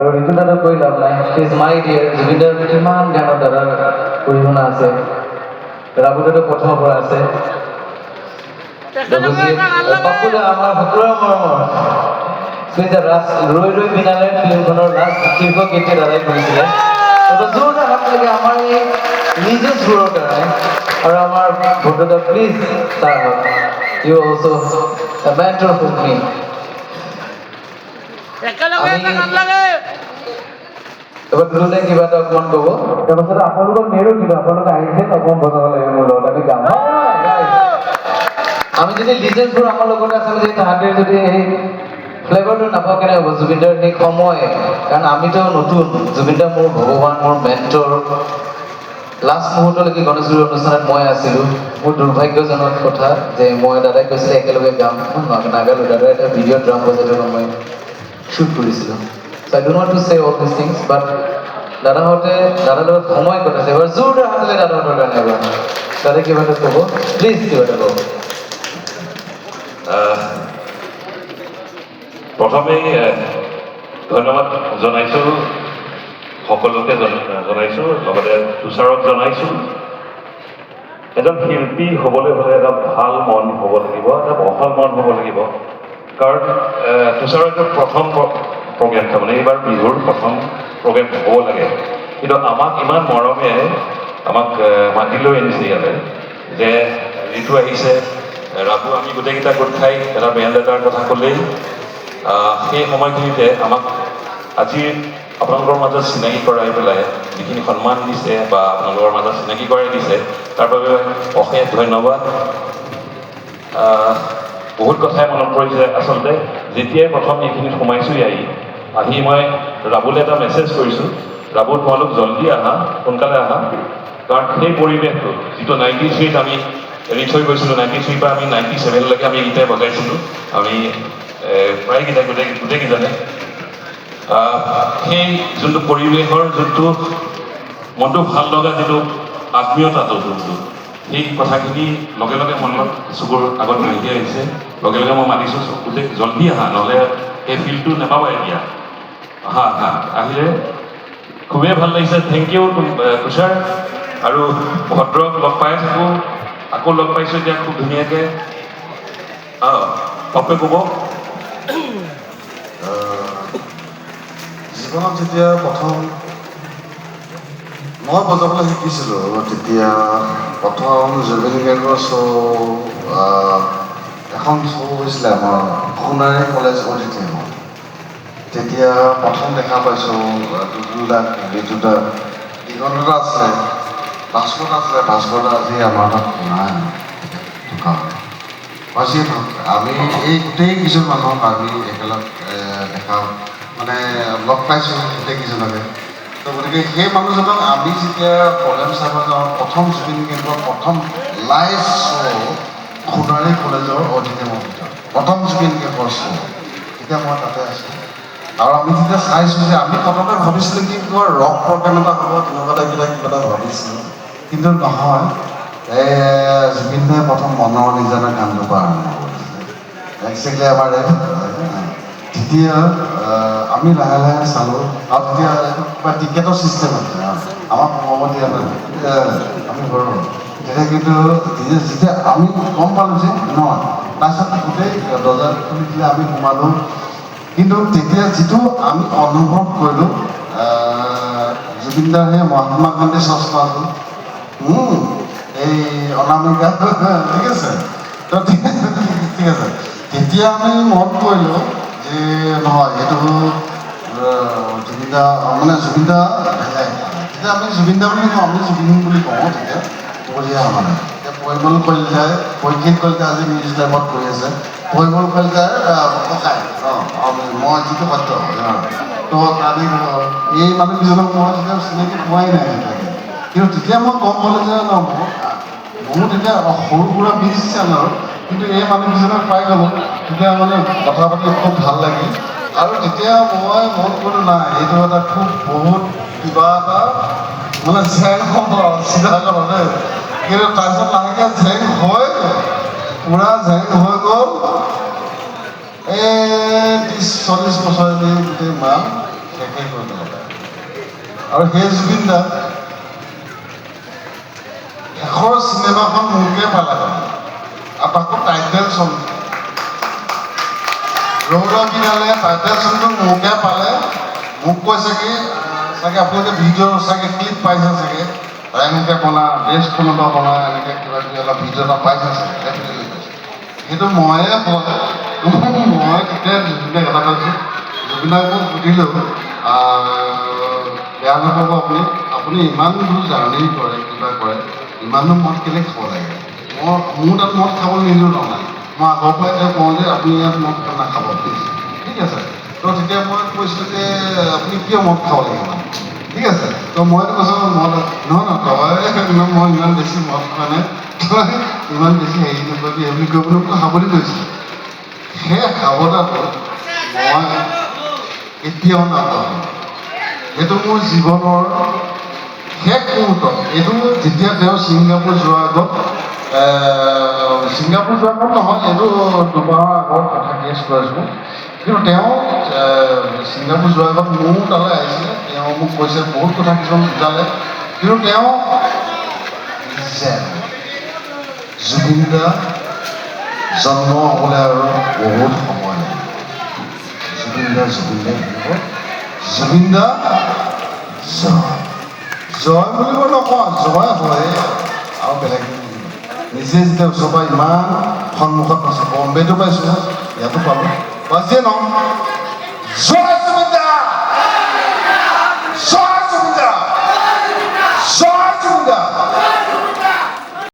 আৰু ঋতুদাটো কৈ লাভ নাই, ইজ মাই ডিয়াৰ। জুবিনদাৰ কিমান গানত দাদাৰ অৰিহণা আছে, ৰাবুদাটো প্ৰথমৰ পৰা আছে, পাপুদা আমাৰ সকলোৰে মৰমৰ। ৰৈ ৰৈ বিনালে ফিল্মখনৰ লাষ্ট শীৰ্ষ গীতটি দাদাই কৰিছিলে। জোৰদাৰ হাত লাগে আমাৰ এই নিজে সুৰৰ কাৰণে। আৰু আমাৰ ভদ্ৰতা প্লিজ তাৰ হওক, you also' a mentor for me. এবাৰ দুজনে কিবা এটা অকমান কব, তাৰপাছত আপোনালোকৰ মেৰো কিবা, আপোনালোকে আহিছে অকমান বজাব লাগিব মোৰ লগত, আমি গাম। আমি যদি লিজেণ্ডবোৰ আমাৰ লগতে আছিলোঁ, যদি তাহাঁতে যদি সেই ফ্লেভাৰটো নাপাওঁ কেনে হ'ব জুবিনদাৰ সেই সময়। কাৰণ আমিতো নতুন, জুবিনদা মোৰ ভগৱান, মোৰ মেণ্টৰ। লাষ্ট মুহূৰ্তলৈকে গণেশগুৰিৰ অনুষ্ঠানত মই আছিলোঁ। মোৰ দুৰ্ভাগ্যজনক কথা যে মই দাদাই কৈছিলে একেলগে গাম, নাগালোঁ। দাদাই এটা ভিডিঅ' ড্ৰাম বজাইটো মই শ্বুট কৰিছিলোঁ। So I do not to say all these things, but দাদাহঁতে দাদাৰ লগত সময় কটাইছে। এবাৰ জোৰদাৰ হাতলে দাদাহঁতৰ কাৰণে এবাৰ দাদাই কিবা এটা ক'ব, প্লিজ কিবা এটা ক'ব। প্ৰথমেই ধন্যবাদ জনাইছোঁ সকলোকে, জনাইছোঁ লগতে তুষাৰক জনাইছোঁ। এজন শিল্পী হ'বলৈ হ'লে এটা ভাল মন হ'ব লাগিব, এটা বহল মন হ'ব লাগিব। কাৰণ তুষাৰৰ এইটো প্ৰথম প্ৰগ্ৰেম, তাৰমানে এইবাৰ বিহুৰ প্ৰথম প্ৰগ্ৰেম হ'ব লাগে। কিন্তু আমাক ইমান মৰমেৰে আমাক মাতি লৈ আনিছে ইয়াতে, যে ঋতু আহিছে, ৰাবু, আমি গোটেইকেইটা গোট খাই এটা বেণ্ড এটাৰ কথা ক'লেই সেই সময়খিনিতে আমাক আজি আপোনালোকৰ মাজত চিনাকি কৰাই পেলাই যিখিনি সন্মান দিছে বা আপোনালোকৰ মাজত চিনাকি কৰাই দিছে, তাৰ বাবে অশেষ ধন্যবাদ। বহুত কথাই মনত পৰিছে। আচলতে যেতিয়াই প্ৰথম এইখিনিত সোমাইছোঁহি আহি মই ৰাবুলে এটা মেছেজ কৰিছোঁ, ৰাবু তোমালোক জল্দি আহা, সোনকালে আহা। কাৰণ সেই পৰিৱেশটো যিটো 93ত আমি এৰি থৈ গৈছিলোঁ, 93ৰ পৰা আমি 97লৈকে আমি এইকেইটাই বজাইছিলোঁ, আমি প্ৰায়কেইটাই গোটেইকেইজনে। সেই যোনটো পৰিৱেশৰ যোনটো মনটো ভাল লগা যিটো আত্মীয়তাটো, যোনটো সেই কথাখিনি লগে লগে মনত চকুৰ আগত ভাহি আহিছে। লগে লগে মই মাতিছোঁ গোটেই জল্দি আহা, নহ'লে সেই ফিল্ডটো নাপাবা এতিয়া। আহা আহা, আহিলে খুবেই ভাল লাগিছে। থেংক ইউ তুষাৰ আৰু ভদ্ৰক লগ পাই থাকোঁ, আকৌ লগ পাইছোঁ এতিয়া খুব ধুনীয়াকৈ। কপে ক'ব। জীৱনত যেতিয়া প্ৰথম মই বজাবলৈ শিকিছিলোঁ, তেতিয়া প্ৰথম জুবিন গাৰ্গৰ এখন শ্ব' হৈছিলে আমাৰ সোণাৰী কলেজ অডিটৰিয়ামত। তেতিয়া প্ৰথম দেখা পাইছোঁ দুদুদা, ঋতুদা, দিগন্তদা আছিলে, ভাস্কৰদা আছিলে। ভাস্কৰদা আজি আমাৰ তাত নাই, ঢুকা। আমি এই গোটেই কিছু মানুহক আমি একেলগ দেখা মানে লগ পাইছোঁ গোটেইকেইজনকে। তো গতিকে সেই মানুহজনক আমি যেতিয়া প্ৰগ্ৰেম চাব যাওঁ, প্ৰথম জুবিন গাৰ্গৰ প্ৰথম লাইভ শ্ব' সোণাৰী কলেজৰ অডিটৰিয়ামৰ ভিতৰত প্ৰথম জুবিন গাৰ্গৰ শ্ব', তেতিয়া মই তাতে আছোঁ। আৰু আমি তেতিয়া চাইছোঁ যে আমি প্ৰথমতে ভাবিছিলোঁ কি ৰক প্ৰগ্ৰেম এটা হ'ব, তেনেকুৱা টাইপ কিবা এটা ভাবিছিলোঁ। কিন্তু নহয়, জুবিন দাই প্ৰথম মনৰ নিজানা গানটোৰ পৰা আৰম্ভ কৰিছিলে। একচুৱেলি আমাৰ তেতিয়া আমি লাহে লাহে চালোঁ, আৰু তেতিয়া কিবা টিকেটৰ ছিষ্টেম আছিলে, আমাক সোমাব দিয়া নাই, আমি ঘৰৰ। তেতিয়া কিন্তু যেতিয়া আমি গম পালোঁ যে নহয়, তাৰপিছত গোটেই দৰ্জা খুলি দিলে, আমি সোমালোঁ। কিন্তু তেতিয়া যিটো আমি অনুভৱ কৰিলোঁ, জুবিনদাৰ সেই মহাত্মা গান্ধী চশমাটো, এই অনামিকা, ঠিক আছে, তো ঠিক আছে। তেতিয়া আমি মন কৰিলোঁ যে নহয়, এইটো জুবিনদা, মানে জুবিনদা বেলেগ। তেতিয়া আমি জুবিনদা বুলি কওঁ, আমি জুবিন বুলি কওঁ। তেতিয়া বঢ়িয়া মানে এতিয়া পৰিমল কলিতাই, পৰীক্ষিত কলিতাই আজি নিউজ লাইভত কৰি আছে, পৰিমল কলিতাৰ ককাই, মই যিটো সত্য তো তালি এই মানুহকেইজনক মই তেতিয়া চিনাকি পোৱাই নাই থাকে। কিন্তু তেতিয়া মই গম পালোঁ যে মোৰ তেতিয়া সৰু সুৰা মিউজিচিয়ান আৰু, কিন্তু এই মানুহকেইজনক পাই গ'লোঁ। তেতিয়া মানে কথা পাতি খুব ভাল লাগিল। আৰু তেতিয়া মই মন কৰিলোঁ নাই, এইটো এটা খুব বহুত কিবা এটা মানে জেং হ'ব চিধা কথা দেই। কিন্তু তাৰপিছত লাহেকৈ জেং হৈ পূৰা জেং হৈ গ'ল। 30-40 বছৰেদি গোটেই মাল শেষে কৰি আৰু সেই জুবিন দা শেষৰ চিনেমাখন মোকে পালে আৰু তাকো টাইটেল চং ৰৌৰবিনালে টাইটেল চংটো মোকে পালে মোক কৈছে কি চাগে আপোনালোকে ভিডিঅ' চাগে ক্লিপ পাইছে চাগে এনেকৈ বনাই বেষ্ট কোনোবা বনাই এনেকৈ কিবা কিবি অলপ ভিডিঅ' এটা পাইছে চাগে ডেফিনেটলি কৈছে সেইটো ময়ে হয় মই তেতিয়া জুবিনদাক এটা কৈছোঁ জুবিনদাক মোক সুধিলোঁ বেয়া নাপাব আপুনি ইমান দূৰ জাৰ্ণি কৰে কিবা কৰে ইমানো মদ কেলৈ খাব লাগে মোৰ তাত মদ খাবলৈ নিদিওঁ নহয় মই আগৰ পৰাই তেওঁ কওঁ যে আপুনি ইয়াত মদ নাখাব প্লিজ ঠিক আছে তো তেতিয়া মই কৈছিলোঁ যে আপুনি কিয় মদ খাব লাগিব ঠিক আছে তো মই কৈছোঁ মদ নহয় তই মই ইমান বেছি মদ খোৱা নাই তই ইমান বেছি হেৰি নকৰিবি সেইবুলি কৈ পেলাই মোক খাবলৈ কৈছিলোঁ সেই সাৱধানটো মই এতিয়াও নাপাওঁ সেইটো মোৰ জীৱনৰ শেষ মুহূৰ্তত এইটো যেতিয়া তেওঁ ছিংগাপুৰ যোৱাৰ আগত ছিংগাপুৰ যোৱাৰ আগত নহয় এইটো দুবাৰৰ আগত কথা কেছ কৰিছোঁ কিন্তু তেওঁ ছিংগাপুৰ যোৱাৰ আগত মোৰ তালৈ আহিছিলে তেওঁ মোক কৈছে বহুত কথা কিছুমান বুজালে কিন্তু তেওঁ জুবিন দা জন্ম হ'বলৈ আৰু বহুত সময় লাগে জুবিন দা জয় জয় বুলিব নকওঁ জয় হয় আৰু বেলেগ নিজে যেতিয়া ওচৰৰ পৰা ইমান সন্মুখত পাইছোঁ বম্বেটো পাইছোঁ ইয়াতো পালোঁ বা যিয়ে নহওক জয়